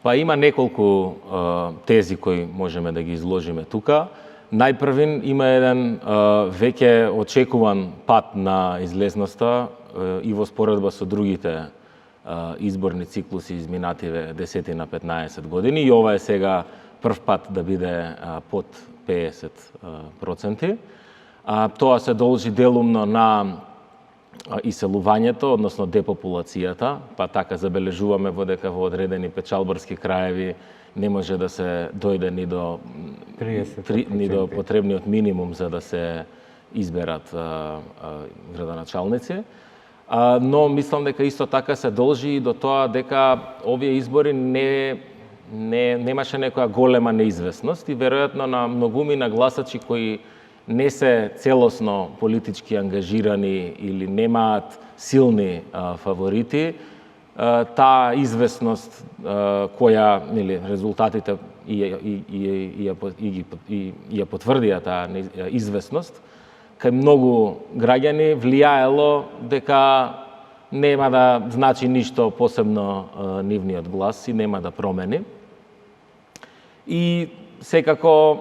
Па има неколку тези кои можеме да ги изложиме тука. Најпрвин има еден веќе очекуван пат на излезноста и во споредба со другите изборни циклуси изминативе 10 на 15 години, и ова е сега прв пат да биде под 50%. Тоа се должи делумно на иселувањето, односно депопулацијата, па така забележуваме дека во одредени печалбарски краеви не може да се дојде ни до потребниот минимум за да се изберат градоначалници. Но мислам дека исто така се должи и до тоа дека овие избори немаше некоја голема неизвестност и веројатно на многумина гласачи кои не се целосно политички ангажирани или немаат силни фаворити, таа известност која резултатите ја потврдија таа известност, кај многу граѓани влијаело дека нема да значи ништо посебно нивниот глас и нема да промени. И секако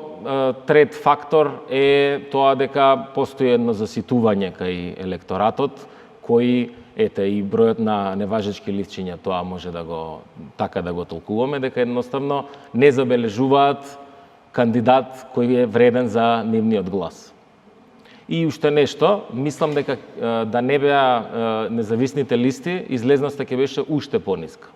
трет фактор е тоа дека постои едно заситување кај електоратот, кој ете и бројот на неважечки листчиња, тоа може да го така да го толкуваме, дека едноставно не забележуваат кандидат кој е вреден за нивниот глас. И уште нешто, мислам дека да не беа независните листи, излезноста ќе беше уште пониска.